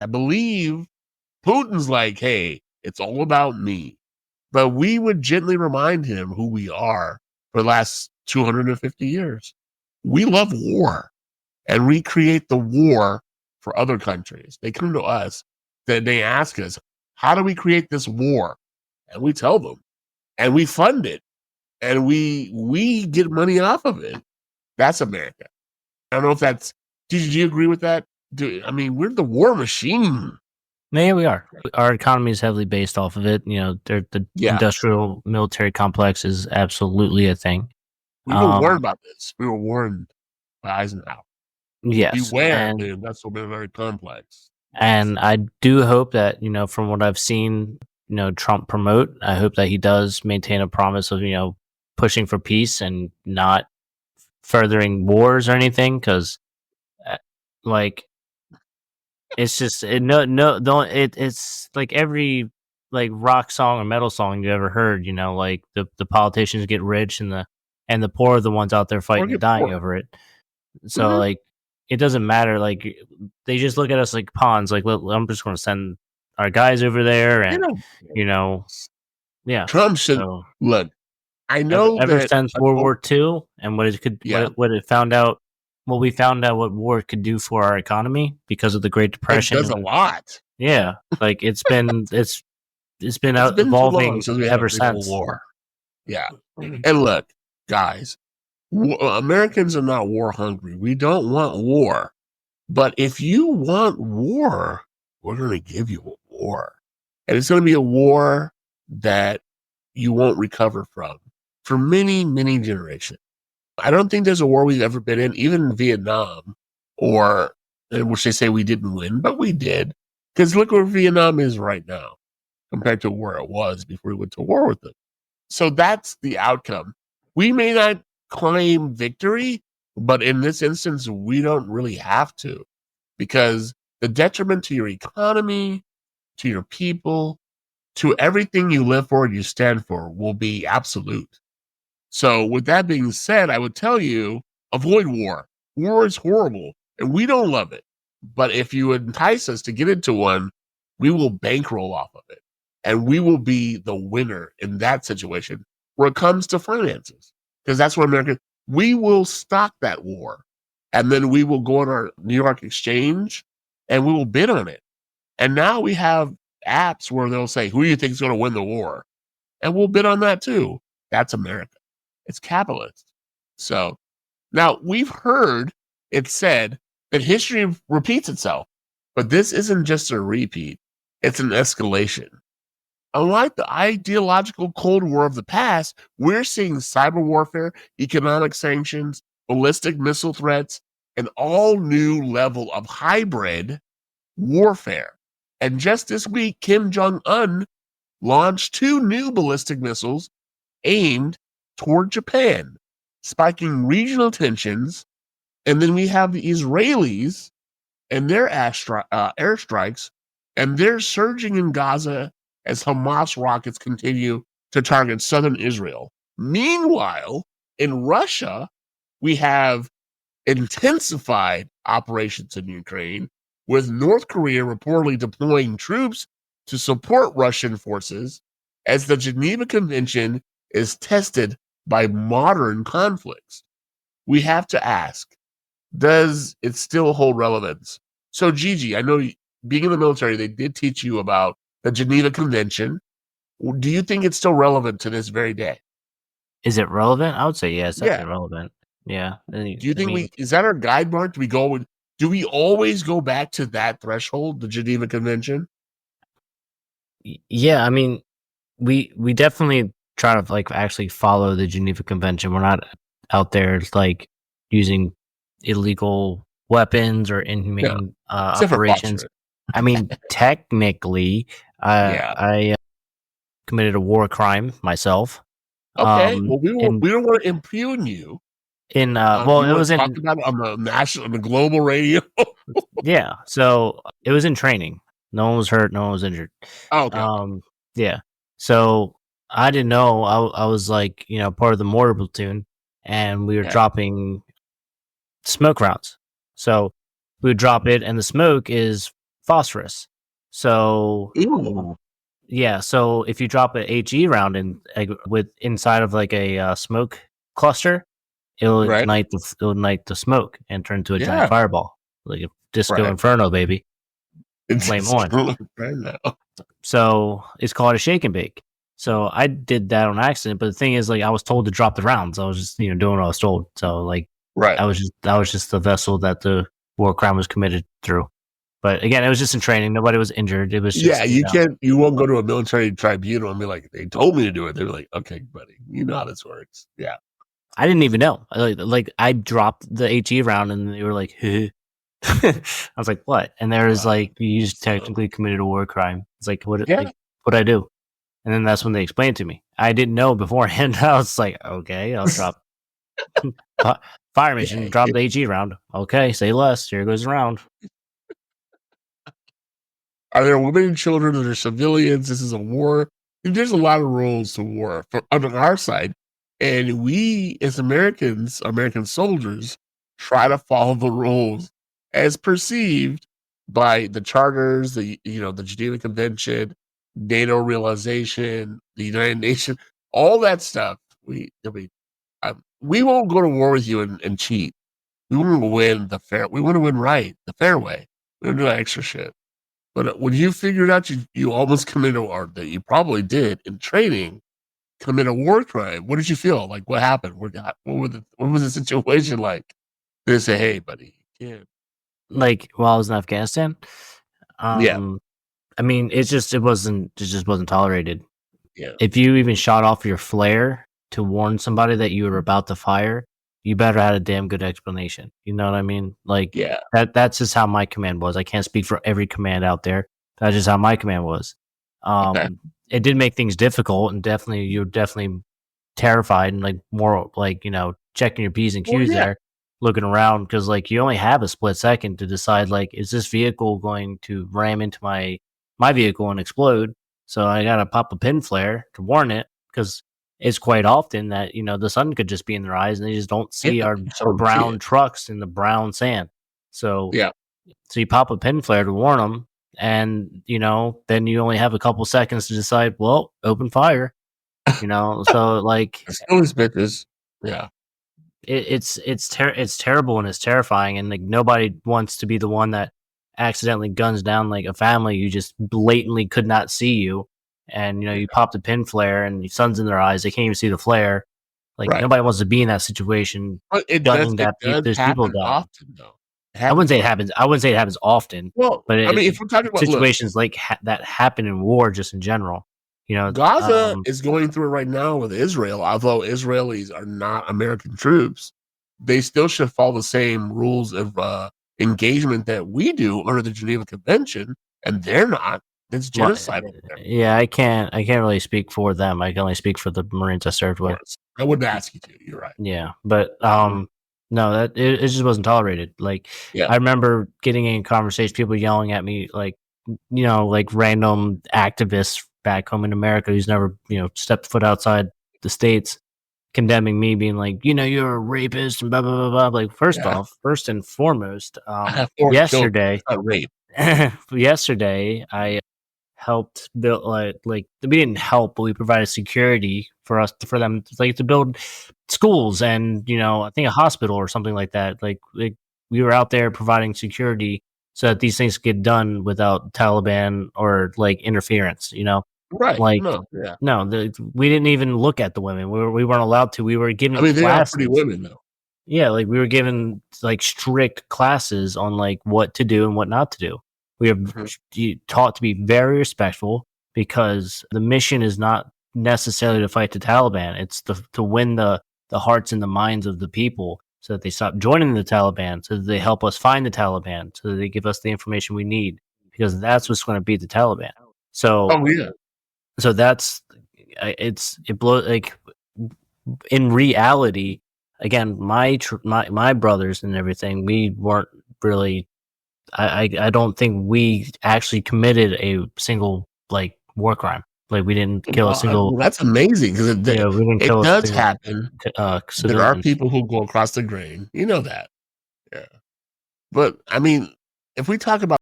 I believe Putin's like, hey, it's all about me. But we would gently remind him who we are for the last 250 years. We love war, and we create the war for other countries. They come to us, then they ask us, how do we create this war? And we tell them, and we fund it, and we get money off of it. That's America. I don't know if that's. Do you agree with that? I mean, we're the war machine. Yeah, we are. Our economy is heavily based off of it. You know, the industrial military complex is absolutely a thing. We were warned about this. We were warned by Eisenhower. Yes. Beware, dude. That's very complex. And I do hope that, you know, from what I've seen, you know, Trump promote, I hope that he does maintain a promise of, you know, pushing for peace and not furthering wars or anything. Because, like, it's just it's like every like rock song or metal song you ever heard. You know, like the politicians get rich and the poor are the ones out there fighting and dying over it. So like it doesn't matter. Like they just look at us like pawns. Like I'm just going to send our guys over there, and you know, yeah. Trump should look. I know ever since World War II and what we found out what war could do for our economy because of the Great Depression. It does a lot. Yeah, like it's been evolving ever since. War. Yeah, and look, guys, Americans are not war hungry. We don't want war, but if you want war, we're going to give you a war, and it's going to be a war that you won't recover from for many, many generations. I don't think there's a war we've ever been in, even in Vietnam, which they say we didn't win, but we did. Because look where Vietnam is right now compared to where it was before we went to war with them. So that's the outcome. We may not claim victory, but in this instance, we don't really have to, because the detriment to your economy, to your people, to everything you live for and you stand for will be absolute. So with that being said, I would tell you, avoid war. War is horrible, and we don't love it. But if you entice us to get into one, we will bankroll off of it. And we will be the winner in that situation where it comes to finances. Because that's what we will stock that war. And then we will go on our New York exchange and we will bid on it. And now we have apps where they'll say, who do you think is going to win the war? And we'll bid on that too. That's America. It's capitalist. So now we've heard it said that history repeats itself, but this isn't just a repeat. It's an escalation. Unlike the ideological Cold War of the past, we're seeing cyber warfare, economic sanctions, ballistic missile threats, an all new level of hybrid warfare. And just this week, Kim Jong-un launched 2 new ballistic missiles aimed toward Japan, spiking regional tensions. And then we have the Israelis and their airstrikes, and they're surging in Gaza as Hamas rockets continue to target southern Israel. Meanwhile, in Russia, we have intensified operations in Ukraine, with North Korea reportedly deploying troops to support Russian forces as the Geneva Convention is tested by modern conflicts. We have to ask, does it still hold relevance? So, Gigi, I know being in the military, they did teach you about the Geneva Convention. Do you think it's still relevant to this very day? Is it relevant? I would say yes, definitely relevant. Yeah. Do you think is that our guide mark? Do we always go back to that threshold, the Geneva Convention? Yeah, I mean, we definitely try to like actually follow the Geneva Convention. We're not out there like using illegal weapons or inhumane operations. I mean, technically, I committed a war crime myself. Okay, well, we don't want to impugn you. It was talked about it on the global radio. Yeah, so it was in training. No one was hurt. No one was injured. Oh, okay. Yeah. So I didn't know. I was like, you know, part of the mortar platoon, and we were dropping smoke rounds. So we would drop it, and the smoke is phosphorus. So Ew. yeah, so if you drop an HE round in with inside of like a smoke cluster, Right. it'll ignite the smoke and turn into a giant Yeah. fireball, like a disco Right. inferno, baby. It's Flame just on. right now. So it's called a shake and bake. So I did that on accident, but the thing is, like, I was told to drop the rounds. I was just, doing what I was told. So like, Right. I was just the vessel that the war crime was committed through. But again, it was just in training. Nobody was injured. It was Yeah, just, you won't go to a military tribunal and be like, they told me to do it. They're like, okay, buddy, you know how this works. Yeah. I didn't even know. Like I dropped the HE round, and they were like, huh. I was like, what? And there was like, you just technically committed a war crime. It's like, Yeah. what I do? And then that's when they explained to me. I didn't know beforehand. I was like, okay, I'll drop fire mission, Yeah. drop the HE round. Okay, say less. Here goes around. Are there women and children? Are there civilians? This is a war. There's a lot of rules to war on our side. And we, as Americans, American soldiers, try to follow the rules as perceived by the charters, the Geneva Convention, NATO realization, the United Nations, all that stuff. We won't go to war with you and cheat. We want to win the fair. We want to win right, the fair way. We don't do that extra shit. But when you figured out you almost committed, or that you probably did in training, commit a war crime, what did you feel? Like, what happened? What was the situation like? They say, hey, buddy, you can't. Like while I was in Afghanistan, Yeah, I mean, it just wasn't tolerated. yeah, If you even shot off your flare to warn somebody that you were about to fire, you better had a damn good explanation. You know what I mean? Like yeah. that's just how my command was. I can't speak for every command out there. That's just how my command was. Okay. It did make things difficult, and definitely you're definitely terrified and like more like checking your P's and Well, Q's yeah, there, looking around because like you only have a split second to decide like is this vehicle going to ram into my vehicle and explode? So I gotta pop a pin flare to warn it because it's quite often that the sun could just be in their eyes and they just don't yeah. see our So don't see brown it. trucks in the brown sand. So Yeah. you pop a pin flare to warn them, and then you only have a couple seconds to decide. Well, open fire. So like It's those bitches. Yeah. it's terrible and it's terrifying, and like nobody wants to be the one that accidentally guns down like a family you just blatantly could not see you, and Yeah. you pop the pin flare and the sun's in their eyes, they can't even see the flare. Like Right. nobody wants to be in that situation, But gunning it does those people happen down. often, though. It happens often. I wouldn't say it happens often, Well, but I mean, if we're talking about, look, situations like that happen in war just in general. You know, Gaza is going through it right now with Israel. Although Israelis are not American troops, they still should follow the same rules of engagement that we do under the Geneva Convention, and they're not. It's well, genocide over there. yeah, I can't really speak for them. I can only speak for the Marines I served Of with. course, I wouldn't ask you to. You're right. Yeah, but Mhm. no, that it just wasn't tolerated. Like Yeah, I remember getting in conversation, people yelling at me, like like random activists back home in America who's never stepped foot outside the states, condemning me, being like, you're a rapist and blah blah blah blah. Like yeah. first and foremost, I have 4 children. yesterday, It's not rape. yesterday I helped build like we didn't help, but we provided security for them like to build schools and I think a hospital or something like that. Like we were out there providing security so that these things get done without Taliban or like interference. Right? Like No. Yeah. no, we didn't even look at the women. We weren't allowed to. We were I given mean, they are pretty classes. women, though. Yeah, like we were given like strict classes on like what to do and what not to do. We are Mhm. taught to be very respectful because the mission is not necessarily to fight the Taliban. It's to win the hearts and the minds of the people so that they stop joining the Taliban, so that they help us find the Taliban, so that they give us the information we need because that's what's going to beat the Taliban. So Oh yeah. that's it blows like in reality, again, my brothers and everything, we weren't really. I don't think we actually committed a single like war crime. Like we didn't kill a single. Well, that's amazing because Yeah, we didn't it kill a does single happen. There are civilian. people who go across the grain. You know that. Yeah. But I mean, if we talk about